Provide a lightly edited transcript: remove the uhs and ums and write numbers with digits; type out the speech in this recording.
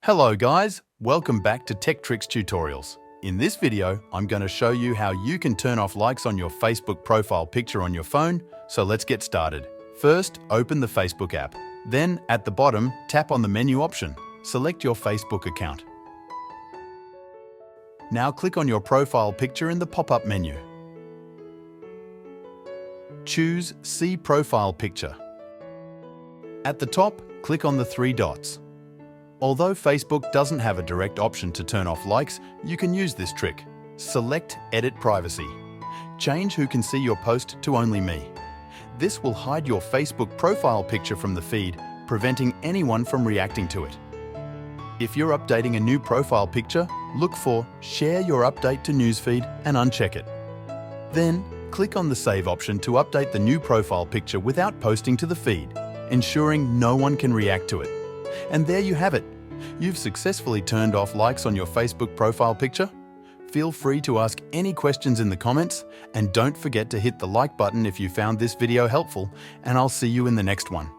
Hello guys, welcome back to Tech Tricks Tutorials. In this video, I'm going to show you how you can turn off likes on your Facebook profile picture on your phone, so let's get started. First, open the Facebook app. Then, at the bottom, tap on the menu option. Select your Facebook account. Now click on your profile picture in the pop-up menu. Choose See Profile Picture. At the top, click on the three dots. Although Facebook doesn't have a direct option to turn off likes, you can use this trick. Select Edit Privacy. Change who can see your post to only me. This will hide your Facebook profile picture from the feed, preventing anyone from reacting to it. If you're updating a new profile picture, look for Share your update to newsfeed and uncheck it. Then, click on the Save option to update the new profile picture without posting to the feed, ensuring no one can react to it. And there you have it. You've successfully turned off likes on your Facebook profile picture. Feel free to ask any questions in the comments, and don't forget to hit the like button if you found this video helpful, and I'll see you in the next one.